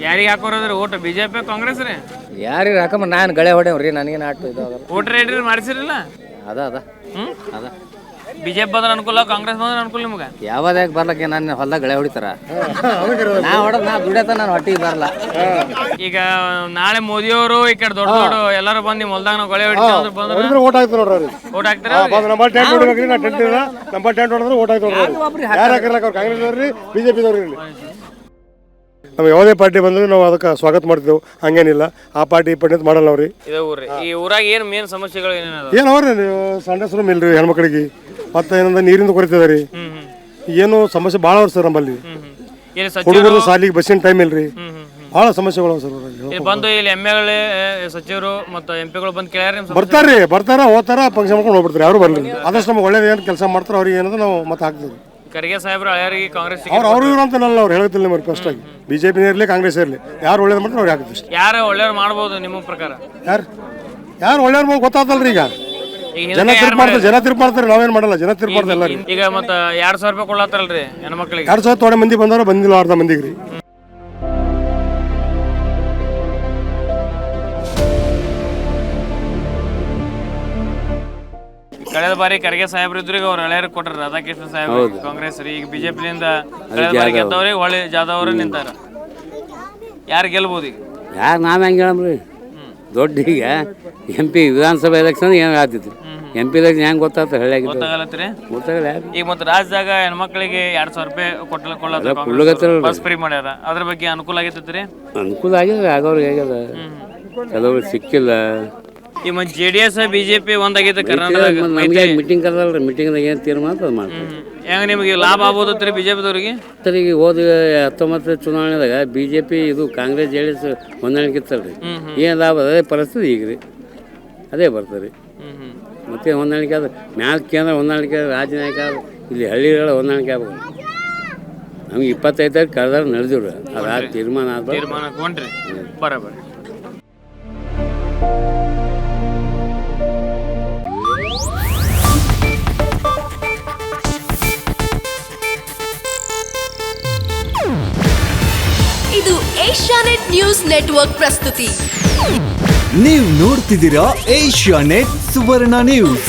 ಯಾರಿಗೆ ಹಾಕೋರದ್ರಿ vote BJP Congress ರೀ? ಯಾರಿಗೆ ಹಾಕಮ್ಮ ನಾನು ಗಳೆ ಹೊಡೆವ್ರಿ, ನನಗೇನು ಆಟು ಇದಾಗಲ್ಲ. ವೋಟರ್ ಐಡಿ ಮಾಡಿಸಿರಲ್ಲ? ಅದ ಅದ ಬಿಜೆಪಿ ಬಂದ್ರೆ ಅನುಕೂಲ, ಕಾಂಗ್ರೆಸ್ ಬಂದ್ರೆ ಅನುಕೂಲ ನಿಮ್ಗೆ? ಯಾವ್ದಾಗ ಬರ್ಲಕ್ಕೆ ನಾನು ಹೊಲ್ದಾಗ ಗಳೆ ಹೊಡಿತಾರ, ನಾ ಹೊಡೆದ್ ನಾ ದುಡಿಯತ್ತ ನಾನು ಹೊಟ್ಟಿಗೆ ಬರಲ್ಲ. ಈಗ ನಾಳೆ ಮೋದಿಯವರು ಈ ಕಡೆ ದೊಡ್ಡ ದೊಡ್ಡ ಎಲ್ಲರೂ ಬಂದು ನಿಮ್ಮ ಹೊಲ್ದಾಗ ನಾವು ಗಳೆ ಹೊಡಿತೀವಿ ಬಂದ್ರೆ ಓಟ್ ಹಾಕ್ತಾರೆ ನೋಡ್ರಿ. ಓಟ್ ಹಾಕ್ತಾರ? ನಮ್ಮ ಟೆಂಟ್ ಹೊಡಿಬೇಕ್ರಿ, ನಾ ಟೆಂಟ್ ಇಲ್ಲ, ನಮ್ಮ ಟೆಂಟ್ ಹೊಡೆದ್ರೆ ಓಟ್ ಹಾಕ್ತಾರೆ. ಯಾರು ಹಾಕಿರ್ಲಕ್ಕ ಅವ್ರು ಕಾಂಗ್ರೆಸ್ ಅವ್ರಿ ಬಿಜೆಪಿ ದವ್ರಿ. ನಾವು ಯಾವುದೇ ಪಾರ್ಟಿ ಬಂದ್ರೆ ನಾವು ಅದಕ್ಕೆ ಸ್ವಾಗತ ಮಾಡ್ತೇವೆ, ಹಂಗೇನಿಲ್ಲ. ಆ ಪಾರ್ಟಿ ಈ ಪಾರ್ಟಿ ಅಂತ ಮಾಡಲ್ಲ ಅವ್ರಿ. ಇದೇ ಊರ್ರಿ. ಈ ಊರಾಗ ಏನು ಮೇನ್ ಸಮಸ್ಯೆಗಳು ಏನೇನದ? ಏನು ಅವ್ರಿ ನೀವು ಸಂಡಸ್ರು ಮಿಲ್ರಿ ಹೆಣ್ಮಕ್ಳಿಗೆ, ಮತ್ತೆ ಏನಂದ್ರೆ ನೀರಿಂದ ಕೊರತೆ ರೀ, ಏನು ಸಮಸ್ಯೆ ಭಾಳ ಅವ್ರಿ ಸರ್ ನಮ್ಮಲ್ಲಿ. ಹುಡುಗರು ಸಾಲಿಗೆ ಬಸ್ಸಿನ ಟೈಮ್ ಇಲ್ರಿ, ಭಾಳ ಸಮಸ್ಯೆಗಳು ಸರ್. ಬಂದು ಇಲ್ಲಿ ಎಮ್ಮೆಗಳು ಸಚಿವರು ಮತ್ತು ಎಂಪಿಗಳು ಬಂದು ಕೇಳ್ಯಾರ? ಬರ್ತಾರ ಹೋಗ್ತಾರ, ಫಂಕ್ಷನ್ ಮಾಡ್ಕೊಂಡು ಹೋಗ್ಬಿಡ್ತಾರೆ, ಯಾರು ಬರ್ಲಿ. ಆದಷ್ಟು ನಮ್ಗೆ ಒಳ್ಳೇದು ಏನು ಕೆಲಸ ಮಾಡ್ತಾರೆ ಅವ್ರಿಗೆ ಏನಂದ್ರೆ ನಾವು ಮತ್ತೆ ಹಾಕ್ತೀವಿ. ಖರ್ಗೆ ಸಾಹೇಬ್ರು ಹಳೆಯರಿಗೆ ಕಾಂಗ್ರೆಸ್ ಅವ್ರು ಇವ್ರು ಅಂತಲ್ಲ, ಅವ್ರು ಹೇಳ್ತಿಲ್ಲ ನಿಮಗೆ ಫಸ್ಟ್ ಆಗಿ. ಬಿಜೆಪಿ ಇರಲಿ ಕಾಂಗ್ರೆಸ್ ಇರಲಿ, ಯಾರು ಒಳ್ಳೇದು ಮಾಡ್ತಾರೆ ಅವ್ರಿಗೆ ಹಾಕ್ತೀವಿ. ಯಾರು ಒಳ್ಳೆಯವ್ರು ಮಾಡ್ಬೋದು ನಿಮ್ಮ ಪ್ರಕಾರ? ಯಾರು ಒಳ್ಳೆಯವ್ರು ಗೊತ್ತಾಗ್ತಲ್ರಿ. ಈಗ ಜನ ತಿರ್ಪು ಮಾಡ್ತಾರೆ, ನಾವೇನ್ ಮಾಡಲ್ಲ, ಜನ ತಿರ್ಪು ಮಾಡ್ತಾರೆ ಎಲ್ಲರೂ. ಈಗ ಮತ್ತೆ 2,000 ರೂಪಾಯಿ ಕೊಡ್ಲತ್ತಾರಲ್ರಿ ಹೆಣ್ಮಕ್ಳಿಗೆ? 2,000 ತೊಡೆ ಮಂದಿ ಬಂದವರು, ಬಂದಿಲ್ಲ ಅರ್ಧ ಮಂದಿಗೆ ರೀ. ಕಳೆದ ಬಾರಿ ಖರ್ಗೆ ಸಾಹೇಬ್ರು ಇದ್ರು, ಅವ್ರು ಹಳೆಯರಿಗೆ ಕೊಟ್ಟಾರ. ರಾಧಾಕೃಷ್ಣ ಸಾಹೇಬ್ರು ಕಾಂಗ್ರೆಸ್ ರೀ. ಈಗ ಬಿಜೆಪಿಯಿಂದ ಕಳೆದ ಬಾರಿ ಗೆದ್ದವ್ರಿಗೆ ಹೊಳೆ ಜಾಧವ್ ಅವರು ನಿಂತಾರ. ಯಾರು ಗೆಲ್ಬೋದು ಈಗ? ಯಾರು ನಾವ್ ಹೆಂಗೆ ಹೇಳಮ್ರಿ? ದೊಡ್ಡ ಈಗ MP ವಿಧಾನಸಭಾ ಎಲೆಕ್ಷನ್ ಏನು ಆಗ್ತಿತ್ತು, MP ಎಲೆಕ್ಷನ್ ಹೆಂಗೆ ಗೊತ್ತಾಗ್ತದೆ ಹಳ್ಳಿಯಾಗ? ಗೊತ್ತಾಗಲತ್ರಿ. ಗೊತ್ತಾಗಲ್ಲ. ಈಗ ಮತ್ತೆ ರಾಜ್ಯದಾಗ ಹೆಣ್ಮಕ್ಳಿಗೆ 2,000 ರೂಪಾಯಿ ಕೊಡ್ಲತ್ತಾರ, ಬಸ್ ಫ್ರೀ ಮಾಡ್ಯಾರ. ಅದ್ರ ಬಗ್ಗೆ ಅನುಕೂಲ ಆಗೈತ್ರಿ? ಅನುಕೂಲ ಆಗ್ಯದ, ಆಗೋರಿಗೆ ಆಗ್ಯದ, ಕೆಲವ್ರಿಗೆ ಸಿಕ್ಕಿಲ್ಲ. ಈ ಮತ್ತೆ JDS ಬಿಜೆಪಿ ಒಂದಾಗೈತೆ ಕರ್ನಾಟಕದಾಗ. ಮೀಟಿಂಗ್ ಕರೆದಲ್ರಿ, ಮೀಟಿಂಗ್ದಾಗ ಏನು ತೀರ್ಮಾನ ಅದು ಮಾಡ್ತಾರೆ. ಹೆಂಗ ನಿಮಗೆ ಲಾಭ ಆಗ್ಬೋದತ್ರಿ ಬಿಜೆಪಿದವ್ರಿಗೆ? ಸರ್ ಈಗ ಹೋದ 19 ಚುನಾವಣೆದಾಗ ಬಿಜೆಪಿ ಇದು ಕಾಂಗ್ರೆಸ್ JDS ಹೊಂದಾಣಿಕೆ ಇತ್ತಲ್ರಿ, ಏನು ಲಾಭ ಅದೇ ಪರಿಸ್ಥಿತಿ ಈಗ ರೀ, ಅದೇ ಬರ್ತಾರೆ. ಮತ್ತೆ ಹೊಂದಾಣಿಕೆ ಆದ ಮ್ಯಾಲ ಕೇಂದ್ರ ಹೊಂದಾಣಿಕೆ, ರಾಜ್ಯ ನಾಯಕ ಇಲ್ಲಿ ಹಳ್ಳಿಗಳ ಹೊಂದಾಣಿಕೆ ಆಗ್ಬೋದು. ನಮ್ಗೆ 25 ತಾರೀಕು ಕರೆದಾರ ನಡೆದಿವ್ರಿ, ಅದು ತೀರ್ಮಾನ ಆದ ತೀರ್ಮಾನ ಕೊಂಡ್ರಿ ಬರೋಬರಿ. ಇದು ಏಷ್ಯಾನೆಟ್ ನ್ಯೂಸ್ ನೆಟ್ವರ್ಕ್ ಪ್ರಸ್ತುತಿ. ನೀವು ನೋಡ್ತಿದ್ದೀರಾ ಏಷ್ಯಾನೆಟ್ ಸುವರ್ಣ ನ್ಯೂಸ್.